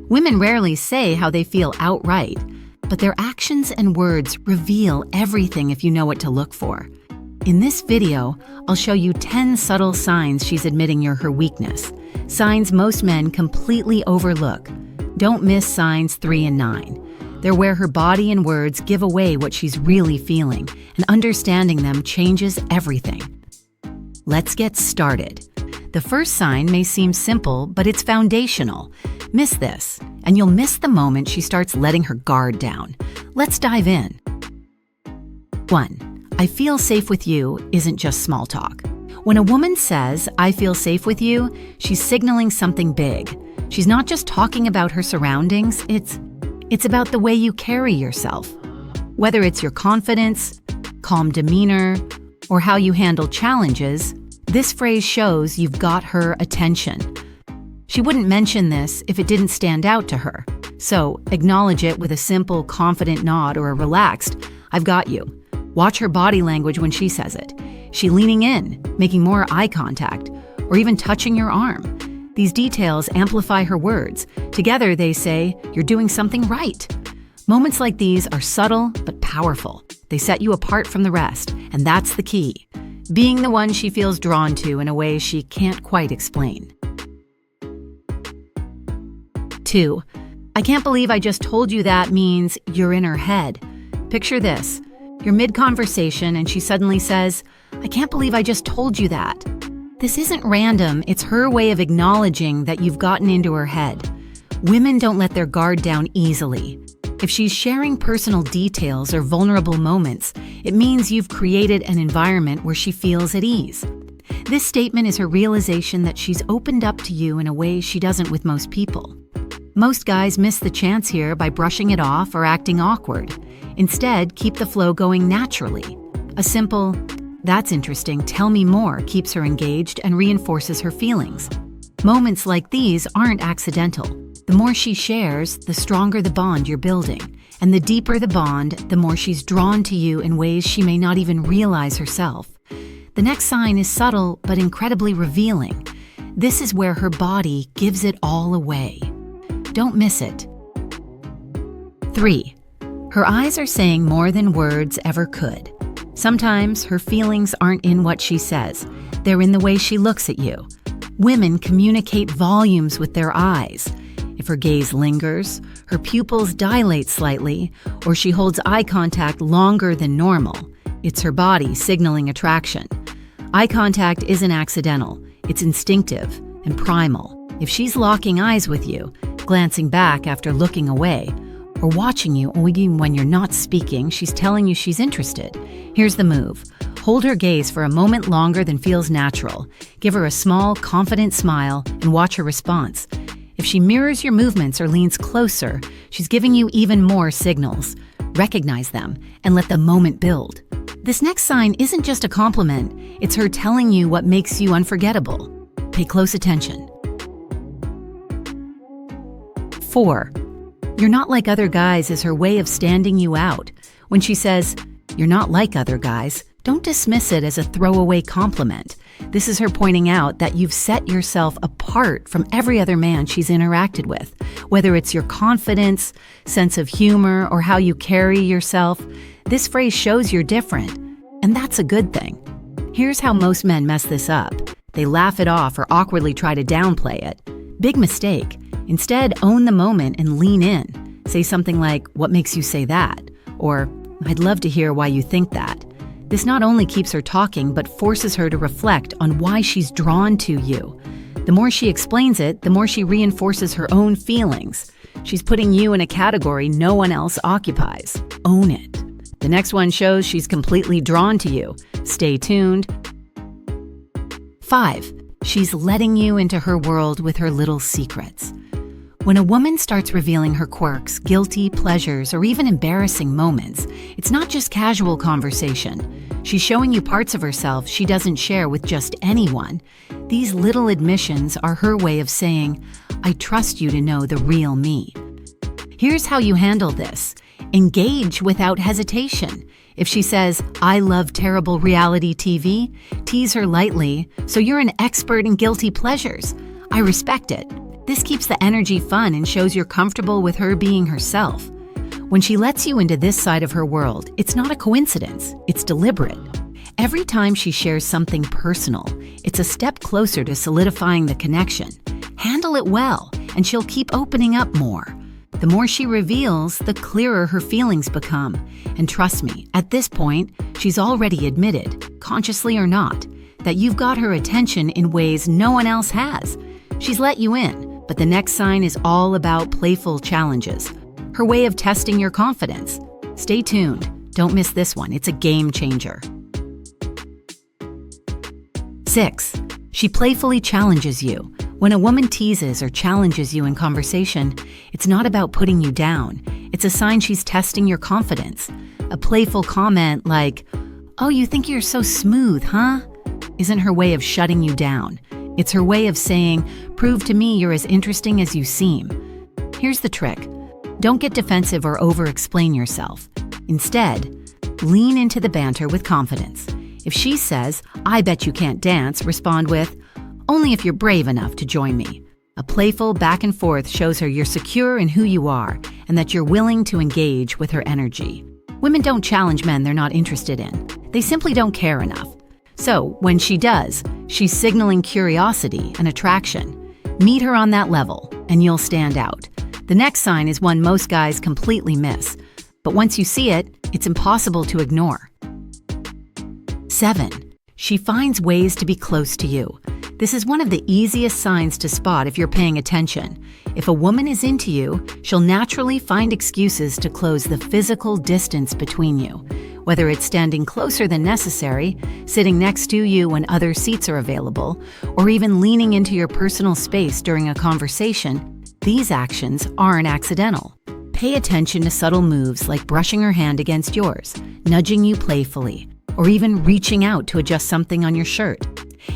Women rarely say how they feel outright, but their actions and words reveal everything if you know what to look for. In this video, I'll show you 10 subtle signs she's admitting you're her weakness. Signs most men completely overlook. Don't miss signs 3 and 9. They're where her body and words give away what she's really feeling, and understanding them changes everything. Let's get started. The first sign may seem simple, but it's foundational. Miss this, and you'll miss the moment she starts letting her guard down. Let's dive in. 1. I feel safe with you isn't just small talk. When a woman says, I feel safe with you, she's signaling something big. She's not just talking about her surroundings, it's about the way you carry yourself. Whether it's your confidence, calm demeanor, or how you handle challenges, this phrase shows you've got her attention. She wouldn't mention this if it didn't stand out to her. So acknowledge it with a simple, confident nod or a relaxed, I've got you. Watch her body language when she says it. She leaning in, making more eye contact, or even touching your arm. These details amplify her words. Together they say, you're doing something right. Moments like these are subtle but powerful. They set you apart from the rest, and that's the key. Being the one she feels drawn to in a way she can't quite explain. 2. I can't believe I just told you that means you're in her head. Picture this. You're mid-conversation and she suddenly says, I can't believe I just told you that. This isn't random, it's her way of acknowledging that you've gotten into her head. Women don't let their guard down easily. If she's sharing personal details or vulnerable moments, it means you've created an environment where she feels at ease. This statement is her realization that she's opened up to you in a way she doesn't with most people. Most guys miss the chance here by brushing it off or acting awkward. Instead, keep the flow going naturally. A simple, that's interesting, tell me more keeps her engaged and reinforces her feelings. Moments like these aren't accidental. The more she shares, the stronger the bond you're building. And the deeper the bond, the more she's drawn to you in ways she may not even realize herself. The next sign is subtle but incredibly revealing. This is where her body gives it all away. Don't miss it. 3. Her eyes are saying more than words ever could. Sometimes her feelings aren't in what she says. They're in the way she looks at you. Women communicate volumes with their eyes. If her gaze lingers, her pupils dilate slightly, or she holds eye contact longer than normal, it's her body signaling attraction. Eye contact isn't accidental. It's instinctive and primal. If she's locking eyes with you, glancing back after looking away, or watching you only when you're not speaking, she's telling you she's interested. Here's the move. Hold her gaze for a moment longer than feels natural. Give her a small, confident smile and watch her response. If she mirrors your movements or leans closer, she's giving you even more signals. Recognize them and let the moment build. This next sign isn't just a compliment. It's her telling you what makes you unforgettable. Pay close attention. 4. You're not like other guys is her way of standing you out. When she says, you're not like other guys, don't dismiss it as a throwaway compliment. This is her pointing out that you've set yourself apart from every other man she's interacted with. Whether it's your confidence, sense of humor, or how you carry yourself, this phrase shows you're different. And that's a good thing. Here's how most men mess this up. They laugh it off or awkwardly try to downplay it. Big mistake. Instead, own the moment and lean in. Say something like, what makes you say that? Or, I'd love to hear why you think that. This not only keeps her talking, but forces her to reflect on why she's drawn to you. The more she explains it, the more she reinforces her own feelings. She's putting you in a category no one else occupies. Own it. The next one shows she's completely drawn to you. Stay tuned. 5. She's letting you into her world with her little secrets. When a woman starts revealing her quirks, guilty pleasures, or even embarrassing moments, it's not just casual conversation. She's showing you parts of herself she doesn't share with just anyone. These little admissions are her way of saying, I trust you to know the real me. Here's how you handle this. Engage without hesitation. If she says, I love terrible reality TV, tease her lightly, so you're an expert in guilty pleasures. I respect it. This keeps the energy fun and shows you're comfortable with her being herself. When she lets you into this side of her world, it's not a coincidence, it's deliberate. Every time she shares something personal, it's a step closer to solidifying the connection. Handle it well, and she'll keep opening up more. The more she reveals, the clearer her feelings become. And trust me, at this point, she's already admitted, consciously or not, that you've got her attention in ways no one else has. She's let you in, but the next sign is all about playful challenges, her way of testing your confidence. Stay tuned. Don't miss this one. It's a game changer. 6. She playfully challenges you. When a woman teases or challenges you in conversation, it's not about putting you down. It's a sign she's testing your confidence. A playful comment like, "Oh, you think you're so smooth, huh?" isn't her way of shutting you down. It's her way of saying, "Prove to me you're as interesting as you seem." Here's the trick. Don't get defensive or over-explain yourself. Instead, lean into the banter with confidence. If she says, "I bet you can't dance," respond with, "Only if you're brave enough to join me." A playful back and forth shows her you're secure in who you are and that you're willing to engage with her energy. Women don't challenge men they're not interested in. They simply don't care enough. So when she does, she's signaling curiosity and attraction. Meet her on that level, and you'll stand out. The next sign is one most guys completely miss, but once you see it, it's impossible to ignore. 7. She finds ways to be close to you. This is one of the easiest signs to spot if you're paying attention. If a woman is into you, she'll naturally find excuses to close the physical distance between you. Whether it's standing closer than necessary, sitting next to you when other seats are available, or even leaning into your personal space during a conversation, these actions aren't accidental. Pay attention to subtle moves like brushing her hand against yours, nudging you playfully, or even reaching out to adjust something on your shirt.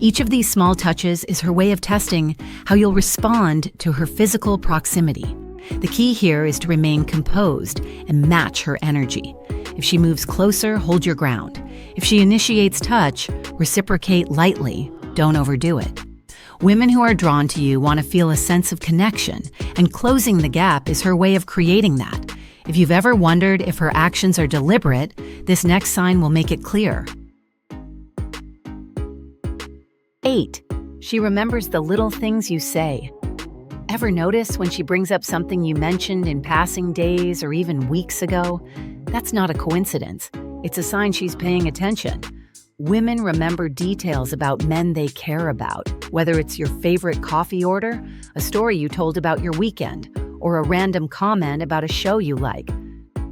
Each of these small touches is her way of testing how you'll respond to her physical proximity. The key here is to remain composed and match her energy. If she moves closer, hold your ground. If she initiates touch, reciprocate lightly, don't overdo it. Women who are drawn to you want to feel a sense of connection, and closing the gap is her way of creating that. If you've ever wondered if her actions are deliberate, this next sign will make it clear. 8. She remembers the little things you say. Ever notice when she brings up something you mentioned in passing days or even weeks ago? That's not a coincidence. It's a sign she's paying attention. Women remember details about men they care about, whether it's your favorite coffee order, a story you told about your weekend, or a random comment about a show you like.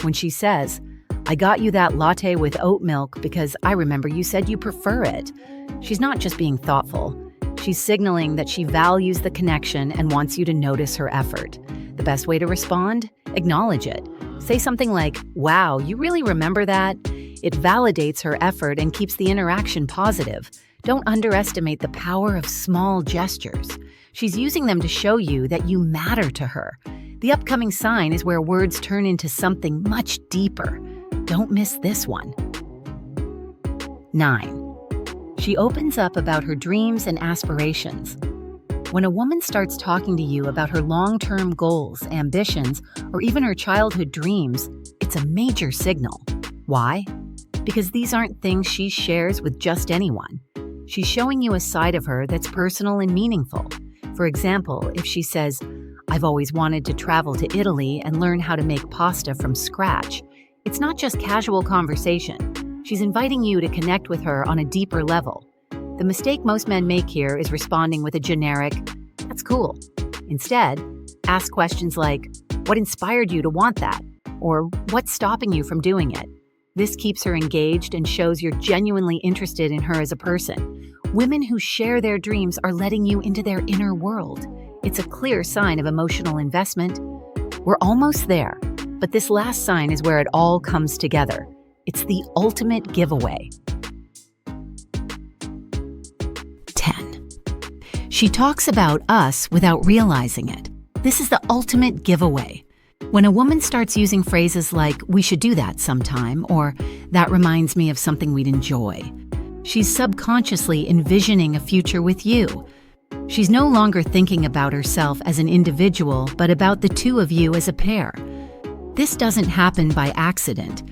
When she says, "I got you that latte with oat milk because I remember you said you prefer it," she's not just being thoughtful. She's signaling that she values the connection and wants you to notice her effort. The best way to respond? Acknowledge it. Say something like, "Wow, you really remember that?" It validates her effort and keeps the interaction positive. Don't underestimate the power of small gestures. She's using them to show you that you matter to her. The upcoming sign is where words turn into something much deeper. Don't miss this one. 9. She opens up about her dreams and aspirations. When a woman starts talking to you about her long-term goals, ambitions, or even her childhood dreams, it's a major signal. Why? Because these aren't things she shares with just anyone. She's showing you a side of her that's personal and meaningful. For example, if she says, "I've always wanted to travel to Italy and learn how to make pasta from scratch," it's not just casual conversation. She's inviting you to connect with her on a deeper level. The mistake most men make here is responding with a generic, "That's cool." Instead, ask questions like, "What inspired you to want that?" Or "What's stopping you from doing it?" This keeps her engaged and shows you're genuinely interested in her as a person. Women who share their dreams are letting you into their inner world. It's a clear sign of emotional investment. We're almost there, but this last sign is where it all comes together. It's the ultimate giveaway. 10. She talks about us without realizing it. This is the ultimate giveaway. When a woman starts using phrases like, "We should do that sometime," or "That reminds me of something we'd enjoy," she's subconsciously envisioning a future with you. She's no longer thinking about herself as an individual, but about the two of you as a pair. This doesn't happen by accident.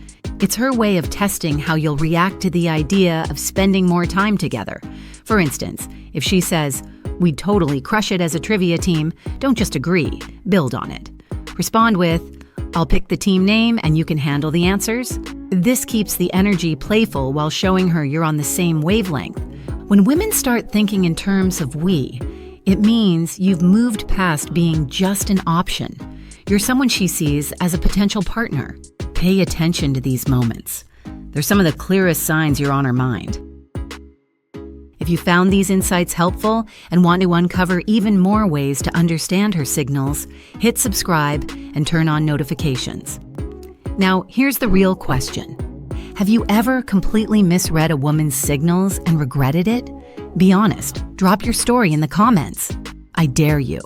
It's her way of testing how you'll react to the idea of spending more time together. For instance, if she says, "We'd totally crush it as a trivia team," don't just agree, build on it. Respond with, "I'll pick the team name and you can handle the answers." This keeps the energy playful while showing her you're on the same wavelength. When women start thinking in terms of we, it means you've moved past being just an option. You're someone she sees as a potential partner. Pay attention to these moments. They're some of the clearest signs you're on her mind. If you found these insights helpful and want to uncover even more ways to understand her signals, hit subscribe and turn on notifications. Now, here's the real question. Have you ever completely misread a woman's signals and regretted it? Be honest. Drop your story in the comments. I dare you.